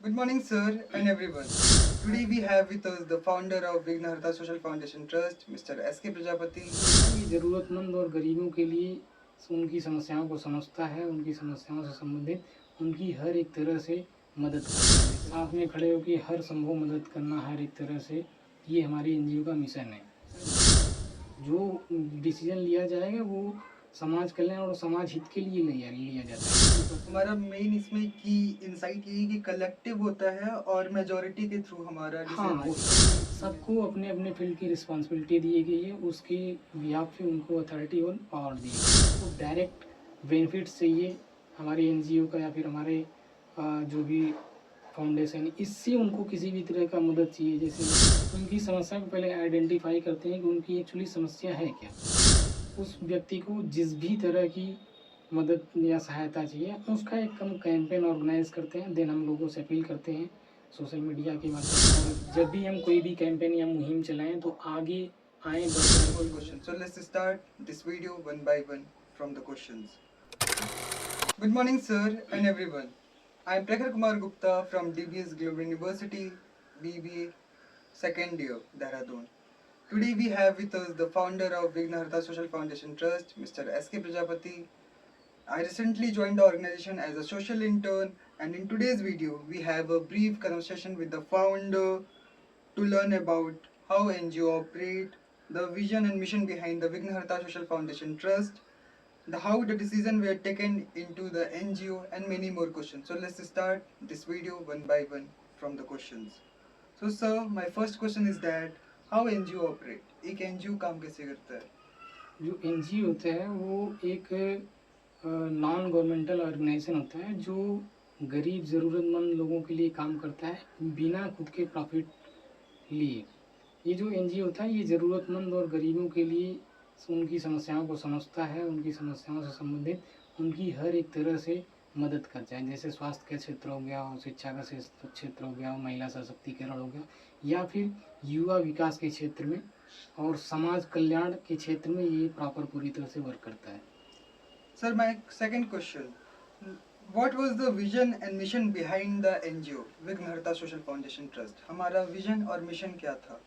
Good morning, sir, and everyone. Today we have with us the founder of Vignaharta Social Foundation Trust, Mr. S.K. Prajapati. ये ज़रूरतमंद और गरीबों के लिए उनकी समस्याओं को समझता है, उनकी समस्याओं से संबंधित उनकी हर एक तरह से मदद करता है। साथ में खड़े होकर हर संभव मदद करना हर एक तरह से, ये हमारी एनजीओ का मिशन है। जो डिसीजन लिया जाएगा वो समाज कल्याण और समाज हित के लिए लिया जाता है। हमारा मेन इसमें की इंसाइट यही कि कलेक्टिव होता है और मेजोरिटी के थ्रू हमारा हाँ, सबको अपने अपने फील्ड की रिस्पॉन्सिबिलिटी दी गई है, उसके बिहाफ पे उनको अथॉरिटी और पावर दी है। तो डायरेक्ट बेनिफिट्स चाहिए हमारे एनजीओ का या फिर हमारे जो भी फाउंडेशन है, इससे उनको किसी भी तरह का मदद चाहिए। जैसे उनकी समस्या को पहले आइडेंटिफाई करते हैं कि उनकी एक्चुअली समस्या है क्या। उस व्यक्ति को जिस भी तरह की मदद या सहायता चाहिए, उसका एक हम कैंपेन ऑर्गेनाइज करते हैं। देन हम लोगों से अपील करते हैं सोशल मीडिया के माध्यम से, जब भी हम कोई भी कैंपेन या मुहिम चलाएं तो आगे आए बढ़ question. So let's start this video one by one from the questions. Good morning, sir, and everyone. I am Prakhar Kumar Gupta from DBS Global University, BBA, second year, Dehradun. Today we have with us the founder of Vignaharta Social Foundation Trust, Mr. S.K. Prajapati. I recently joined the organization as a social intern, and in today's video we have a brief conversation with the founder to learn about how NGO operate, the vision and mission behind the Vignaharta Social Foundation Trust, how the decisions were taken into the NGO, and many more questions. So let's start this video one by one from the questions. So sir, my first question is that how NGO operate? एक NGO काम कैसे करता है? जो NGO होता है वो एक नॉन गवर्नमेंटल ऑर्गेनाइजेशन होता है जो गरीब ज़रूरतमंद लोगों के लिए काम करता है बिना खुद के प्रॉफिट लिए। ये जो एनजीओ होता है ये ज़रूरतमंद और गरीबों के लिए उनकी समस्याओं को समझता है, उनकी समस्याओं से संबंधित उनकी हर एक तरह से मदद करता है। जैसे स्वास्थ्य का क्षेत्र हो गया, शिक्षा का क्षेत्र हो गया, महिला सशक्तिकरण हो गया, या फिर युवा विकास के क्षेत्र में और समाज कल्याण के क्षेत्र में ये प्रॉपर पूरी तरह से वर्क करता है। Sir, my second question. What was the vision and mission behind the NGO Vignaharta Social Foundation Trust? हमारा विजन और मिशन क्या था?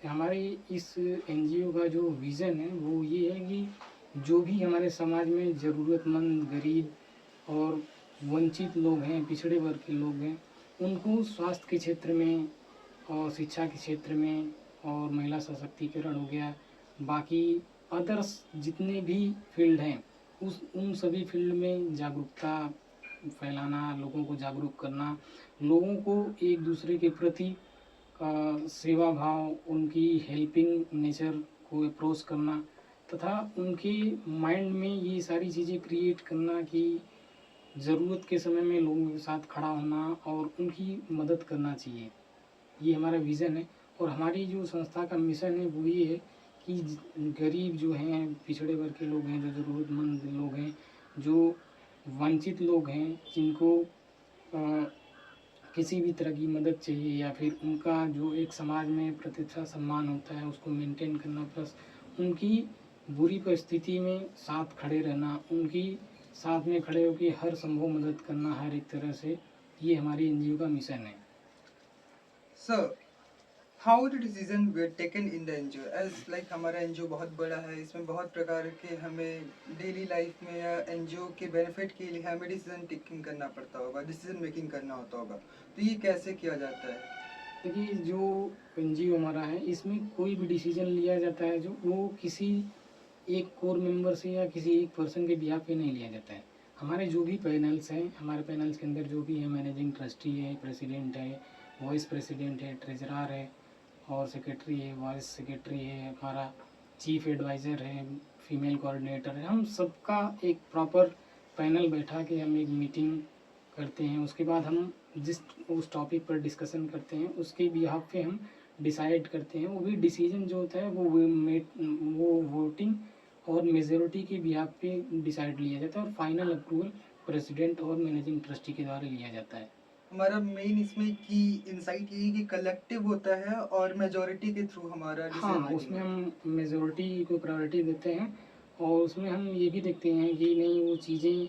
हमारी इस एनजीओ का जो विज़न है वो ये है कि जो भी हमारे समाज में ज़रूरतमंद, गरीब और वंचित लोग हैं, पिछड़े वर्ग के लोग हैं, उनको स्वास्थ्य के क्षेत्र में और शिक्षा के क्षेत्र में और महिला सशक्तिकरण हो गया, बाकी अदर्स जितने भी फील्ड हैं उन सभी फील्ड में जागरूकता फैलाना, लोगों को जागरूक करना, लोगों को एक दूसरे के प्रति सेवा भाव, उनकी हेल्पिंग नेचर को अप्रोच करना तथा उनके माइंड में ये सारी चीज़ें क्रिएट करना कि ज़रूरत के समय में लोगों के साथ खड़ा होना और उनकी मदद करना चाहिए। ये हमारा विज़न है और हमारी जो संस्था का मिशन है वो ये है कि गरीब जो हैं, पिछड़े वर्ग के लोग हैं, जो ज़रूरतमंद लोग हैं, जो वंचित लोग हैं, जिनको किसी भी तरह की मदद चाहिए या फिर उनका जो एक समाज में प्रतिष्ठा सम्मान होता है उसको मेंटेन करना, प्लस उनकी बुरी परिस्थिति में साथ खड़े रहना, उनकी साथ में खड़े होकर हर संभव मदद करना हर एक तरह से, ये हमारी एनजीओ का मिशन है। Sir, how the decision were taken in the NGO? As like हमारा NGO बहुत बड़ा है, इसमें बहुत प्रकार के हमें डेली लाइफ में या NGO के बेनिफिट के लिए हमें डिसीजन टेकिंग करना पड़ता होगा, डिसीजन मेकिंग करना होता होगा, तो ये कैसे किया जाता है? देखिए जो एनजीओ हमारा है इसमें कोई भी डिसीजन लिया जाता है जो वो किसी एक कोर मेंबर से या किसी एक पर्सन के बिहाफ पे नहीं लिया जाता है। हमारे जो भी पैनल्स हैं, हमारे पैनल्स के अंदर जो भी है, मैनेजिंग ट्रस्टी है, प्रेसिडेंट है, वाइस प्रेसिडेंट है, ट्रेजरर है और सेक्रेटरी है, वाइस सेक्रेटरी है, हमारा चीफ एडवाइज़र है, फीमेल कोऑर्डिनेटर है, हम सबका एक प्रॉपर पैनल बैठा के हम एक मीटिंग करते हैं। उसके बाद हम जिस उस टॉपिक पर डिस्कशन करते हैं उसके बिहाफ पे हम डिसाइड करते हैं। वो भी डिसीजन जो होता है वो वोटिंग और मेजोरिटी के बिहाफ पे डिसाइड लिया जाता है और फाइनल अप्रूवल प्रेसिडेंट और मैनेजिंग ट्रस्टी के द्वारा लिया जाता है। हमारा मेन इसमें की इंसाइट यही कि कलेक्टिव होता है और मेजोरिटी के थ्रू हमारा हाँ, डिसीजन उसमें हम मेजोरिटी को प्रायोरिटी देते हैं और उसमें हम ये भी देखते हैं कि नहीं वो चीज़ें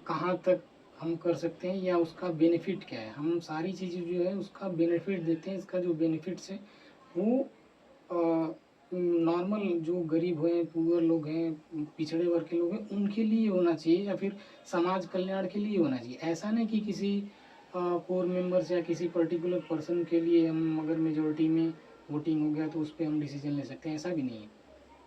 कहाँ तक हम कर सकते हैं या उसका बेनिफिट क्या है, हम सारी चीज़ें जो है उसका बेनिफिट देते हैं। इसका जो बेनिफिट्स है वो नॉर्मल जो गरीब हैं, पुअर लोग हैं, पिछड़े वर्ग के लोग हैं, उनके लिए होना चाहिए या फिर समाज कल्याण के लिए होना चाहिए। ऐसा नहीं कि किसी कोर मेंबर्स या किसी पर्टिकुलर पर्सन के लिए हम अगर मेजोरिटी में वोटिंग हो गया तो उस पर हम डिसीजन ले सकते हैं, ऐसा भी नहीं है।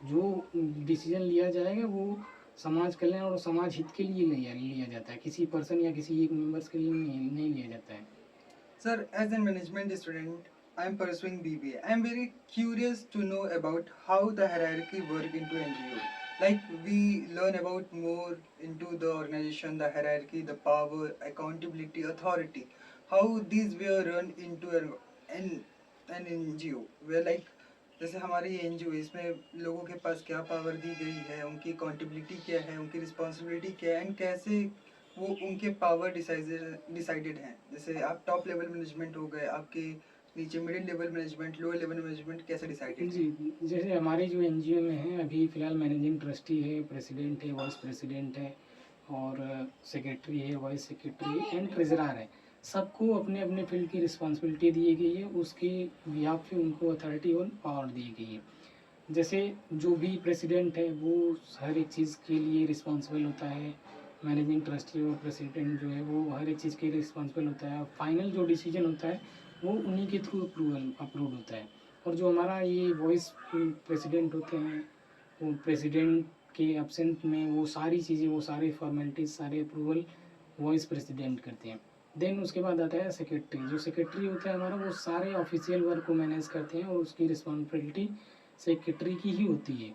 जो डिसीजन लिया जाएगा वो समाज कल्याण और समाज हित के लिए लिया जाता है, किसी पर्सन या किसी एक मेंबर्स के लिए नहीं लिया जाता है। Sir, as a management student, I am pursuing BBA. I am very curious to know about how the hierarchy work into NGO. Like we learn about more into the organization, the hierarchy, the power, accountability, authority. How these were run into an NGO. Where like जैसे हमारी ये NGO इसमें लोगों के पास क्या power दी गई है, उनकी अकाउंटेबिलिटी क्या है, उनकी रिस्पॉन्सिबिलिटी क्या है, एंड कैसे वो उनके पावर डिसाइडेड हैं। जैसे आप टॉप लेवल मैनेजमेंट हो गए, आपके नीचे middle level management, lower level management कैसे डिसाइडेड है? जी, जैसे हमारी जो एनजीओ में है अभी फ़िलहाल मैनेजिंग ट्रस्टी है, प्रेसिडेंट है, वाइस प्रेसिडेंट है और सेक्रेटरी है, वाइस सेक्रेटरी एंड ट्रेजरर है। सबको अपने अपने फील्ड की रिस्पॉन्सिबिलिटी दी गई है, उसके बिहाफ पे उनको अथॉरिटी और पावर दी गई है। जैसे जो भी प्रेसिडेंट है वो हर एक चीज़ के लिए रिस्पॉन्सिबल होता है, मैनेजिंग ट्रस्टी और प्रेसिडेंट जो है वो हर एक चीज़ के लिए रिस्पॉन्सिबल होता है, फाइनल जो डिसीजन होता है वो उन्हीं के थ्रू अप्रूव होता है। और जो हमारा ये वॉइस प्रेसिडेंट होते हैं वो प्रेसिडेंट के एब्सेंट में वो सारी चीज़ें, वो सारे फॉर्मेलिटीज़, सारे अप्रूवल वॉइस प्रेसिडेंट करते हैं। देन उसके बाद आता है सेक्रेटरी। जो सेक्रेटरी होता है हमारा वो सारे ऑफिशियल वर्क को मैनेज करते हैं और उसकी रिस्पॉन्सिबिलिटी सेक्रेटरी की ही होती है।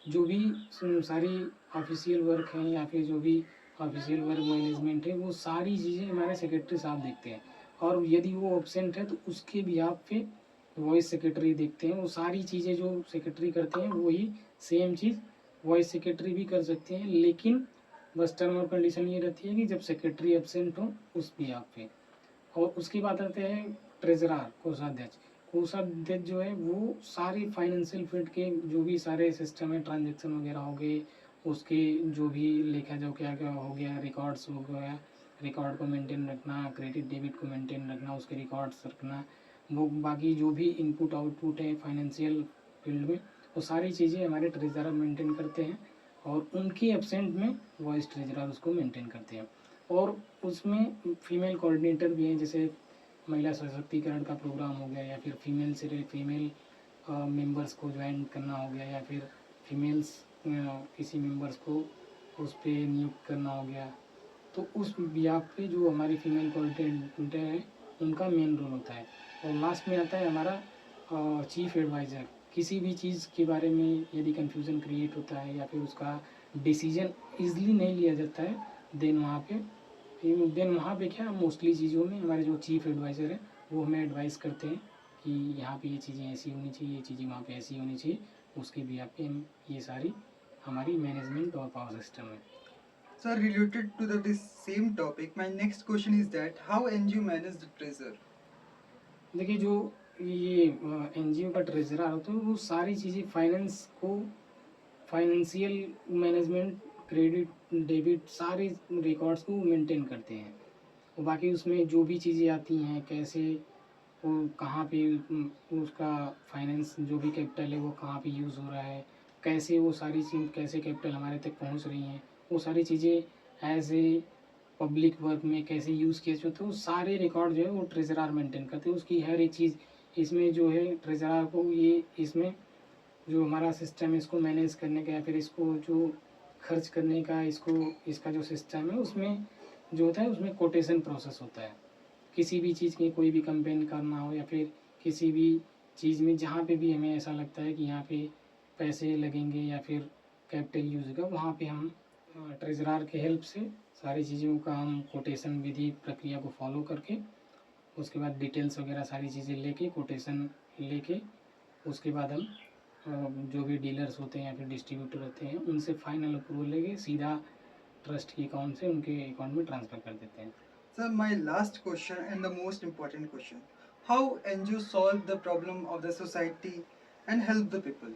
जो भी सारी ऑफिशियल वर्क हैं या फिर जो भी ऑफिशियल वर्क मैनेजमेंट है वो सारी चीज़ें हमारे सेक्रेटरी साहब देखते हैं। और यदि वो एब्सेंट है तो उसके बिहाफ पे वॉइस सेक्रेटरी देखते हैं। वो सारी चीज़ें जो सेक्रेटरी करते हैं वही सेम चीज़ वॉइस सेक्रेटरी भी कर सकते हैं, लेकिन बस टर्म और कंडीशन ये रहती है कि जब सेक्रेटरी एब्सेंट हो उस बिहाफ पे। और उसकी बात आते हैं ट्रेजरर, कोषाध्यक्ष। कोषाध्यक्ष जो है वो सारे फाइनेंशियल फील्ड के जो भी सारे सिस्टम है, ट्रांजेक्शन वगैरह हो गए, उसके जो भी लेखा जो क्या क्या हो गया, रिकॉर्ड्स हो गया, रिकॉर्ड को मेंटेन रखना, क्रेडिट डेबिट को मेंटेन रखना, उसके रिकॉर्ड्स रखना, वो बाकी जो भी इनपुट आउटपुट है फाइनेंशियल फील्ड में वो सारी चीज़ें हमारे ट्रेजरर मेंटेन करते हैं और उनकी एब्सेंट में वॉइस ट्रेजरर उसको मेंटेन करते हैं। और उसमें फीमेल कोऑर्डिनेटर भी हैं, जैसे महिला सशक्तिकरण का प्रोग्राम हो गया या फिर फीमेल मेंबर्स को ज्वाइन करना हो गया या फिर फीमेल्स किसी मेंबर्स को उस पर नियुक्त करना हो गया, तो उस बिहाफ पे जो हमारी फीमेल कोऑर्डिनेटर है उनका मेन रोल होता है। और लास्ट में आता है हमारा चीफ एडवाइज़र। किसी भी चीज़ के बारे में यदि कन्फ्यूज़न क्रिएट होता है या फिर उसका डिसीजन ईज़िली नहीं लिया जाता है, देन वहाँ पे क्या मोस्टली चीज़ों में हमारे जो चीफ एडवाइज़र है वो हमें एडवाइस करते हैं कि यहाँ पे ये चीज़ें ऐसी होनी चाहिए, ये चीज़ें वहाँ पे ऐसी होनी चाहिए। उसके बिहाफ पे हम ये सारी हमारी मैनेजमेंट और पावर सिस्टम है। Sir, related to this same topic, my next question is that how NGO manage the treasure? देखिए जो ये एनजीओ का ट्रेजरर होता है वो सारी चीज़ें फाइनेंस को, फाइनेंशियल मैनेजमेंट, क्रेडिट डेबिट सारे रिकॉर्ड्स को मेंटेन करते हैं। और बाकी उसमें जो भी चीज़ें आती हैं कैसे वो कहाँ पे उसका फाइनेंस जो भी कैपिटल है वो कहाँ पे यूज़ हो रहा है, कैसे वो सारी चीज़ कैसे कैपिटल हमारे तक पहुँच रही हैं, वो सारी चीज़ें एज ए पब्लिक वर्क में कैसे यूज़ किए जाते हैं, वो सारे रिकॉर्ड जो है वो ट्रेजरर मेंटेन करते हैं। उसकी हर एक चीज़ इसमें जो है ट्रेजरर को ये इसमें जो हमारा सिस्टम है इसको मैनेज करने का या फिर इसको जो खर्च करने का इसको इसका जो सिस्टम है उसमें जो होता है उसमें कोटेशन प्रोसेस होता है। किसी भी चीज़ की कोई भी कंपेन करना हो या फिर किसी भी चीज़ में जहाँ पे भी हमें ऐसा लगता है कि यहाँ पे पैसे लगेंगे या फिर कैपिटल यूज़ होगा, वहाँ पे हम ट्रेजरर के हेल्प से सारी चीज़ों का हम कोटेशन विधि प्रक्रिया को फॉलो करके उसके बाद डिटेल्स वगैरह सारी चीज़ें लेके कोटेशन लेके उसके बाद हम जो भी डीलर्स होते हैं या फिर डिस्ट्रीब्यूटर होते हैं उनसे फाइनल अप्रूवल लेके सीधा ट्रस्ट के अकाउंट से उनके अकाउंट में ट्रांसफ़र कर देते हैं। Sir, my last question and the most important question: how NGO solve the problem of the society and help the people?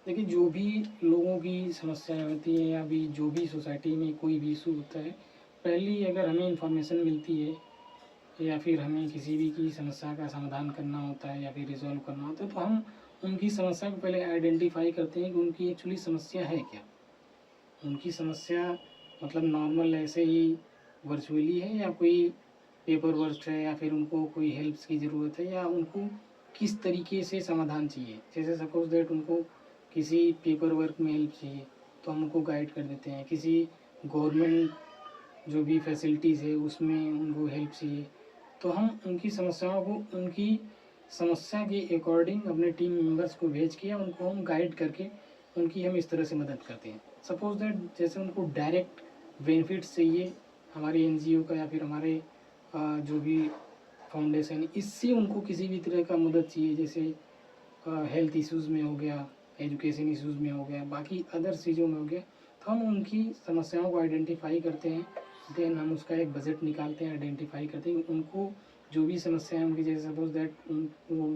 देखिए जो भी लोगों की समस्याएं होती हैं या भी जो भी सोसाइटी में कोई भी इशू होता है पहली अगर हमें इंफॉर्मेशन मिलती है या फिर हमें किसी भी की समस्या का समाधान करना होता है या फिर रिजॉल्व करना होता है, तो हम उनकी समस्या को पहले आइडेंटिफाई करते हैं कि उनकी एक्चुअली समस्या है क्या। उनकी समस्या मतलब नॉर्मल ऐसे ही वर्चुअली है या कोई पेपर वर्क है या फिर उनको कोई हेल्प्स की ज़रूरत है या उनको किस तरीके से समाधान चाहिए। जैसे सपोज दैट उनको किसी पेपर वर्क में हेल्प चाहिए तो हम उनको गाइड कर देते हैं। किसी गवर्नमेंट जो भी फैसिलिटीज़ है उसमें उनको हेल्प चाहिए तो हम उनकी समस्याओं को उनकी समस्या के अकॉर्डिंग अपने टीम मेंबर्स को भेज के उनको हम गाइड करके उनकी हम इस तरह से मदद करते हैं। सपोज दैट जैसे उनको डायरेक्ट बेनिफिट्स चाहिए हमारे एनजीओ का या फिर हमारे जो भी फाउंडेशन है, इससे उनको किसी भी तरह का मदद चाहिए, जैसे हेल्थ इश्यूज़ में हो गया, एजुकेशन इश्यूज़ में हो गया, बाकी अदर चीज़ों में हो गया, तो हम उनकी समस्याओं को आइडेंटिफाई करते हैं। देन हम उसका एक बजट निकालते हैं, आइडेंटिफाई करते हैं उनको जो भी समस्या है उनकी। जैसे सपोज दैट वो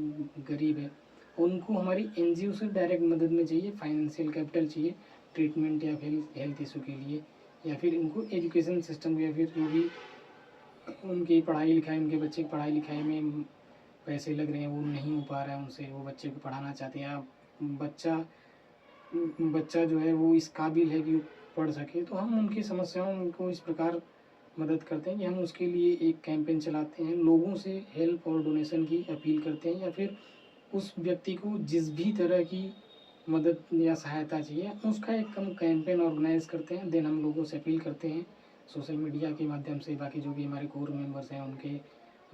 गरीब है, उनको हमारी एनजीओ से डायरेक्ट मदद में चाहिए, फाइनेंशियल कैपिटल चाहिए ट्रीटमेंट या फिर हेल्थ इशू के लिए, या फिर उनको एजुकेशन सिस्टम या फिर जो भी उनकी पढ़ाई लिखाई, उनके बच्चे की पढ़ाई लिखाई में पैसे लग रहे हैं वो नहीं हो पा रहा है उनसे, वो बच्चे को पढ़ाना चाहते हैं, या बच्चा जो है वो इस काबिल है कि वो पढ़ सके, तो हम उनकी समस्याओं को इस प्रकार मदद करते हैं कि हम उसके लिए एक कैंपेन चलाते हैं, लोगों से हेल्प और डोनेशन की अपील करते हैं, या फिर उस व्यक्ति को जिस भी तरह की मदद या सहायता चाहिए उसका एक हम कैंपेन ऑर्गेनाइज करते हैं। देन हम लोगों से अपील करते हैं सोशल मीडिया के माध्यम से, बाकी जो भी हमारे कोर मेंबर्स हैं उनके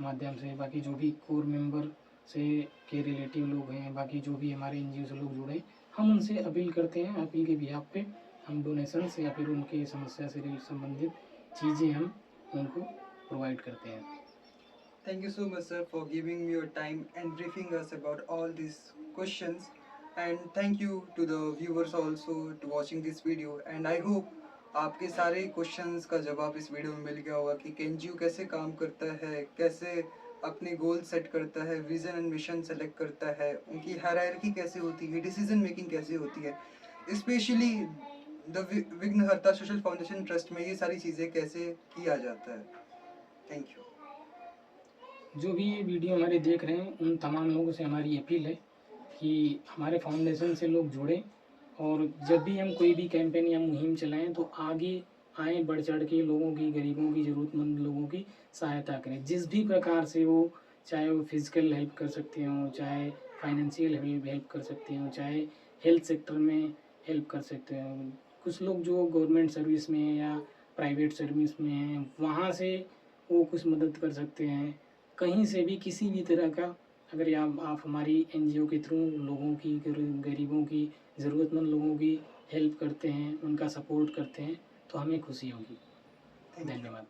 माध्यम से, बाकी जो भी कोर मेंबर से के रिलेटिव लोग हैं, बाकी जो भी हमारे एनजीओ से लोग जुड़े, हम उनसे अपील करते हैं। अपील के बिहाफ पे हम डोनेशन या फिर उनके समस्या से संबंधित चीज़ें हम उनको प्रोवाइड करते हैं। Thank you so much, sir, for giving me your time and briefing us about all these questions. And thank you to the viewers also to watching this video. And I hope आपके सारे questions का जवाब इस video में मिल गया होगा कि NGO कैसे काम करता है, कैसे अपने गोल सेट करता है, विजन एंड मिशन सेलेक्ट करता है, उनकी हायरार्की कैसे होती है, डिसीजन मेकिंग कैसे होती है, स्पेशली द विघ्नहर्ता सोशल फाउंडेशन ट्रस्ट में ये सारी चीज़ें कैसे किया जाता है। Thank you. जो भी ये वीडियो हमारे देख रहे हैं उन तमाम लोगों से हमारी अपील है कि हमारे फाउंडेशन से लोग जुड़ें, और जब भी हम कोई भी कैंपेन या मुहिम चलाएं तो आगे आएँ, बढ़ चढ़ के लोगों की, गरीबों की, ज़रूरतमंद लोगों की सहायता करें जिस भी प्रकार से वो, चाहे वो फिजिकल हेल्प कर सकते हों, चाहे फाइनेंशियल हेल्प कर सकते हों, चाहे हेल्थ सेक्टर में हेल्प कर सकते हों। कुछ लोग जो गवर्नमेंट सर्विस में हैं या प्राइवेट सर्विस में हैं, वहाँ से वो कुछ मदद कर सकते हैं। कहीं से भी किसी भी तरह का अगर आप हमारी एनजीओ के थ्रू लोगों की, गरीबों की, ज़रूरतमंद लोगों की हेल्प करते हैं, उनका सपोर्ट करते हैं, तो हमें खुशी होगी। Thank you. धन्यवाद।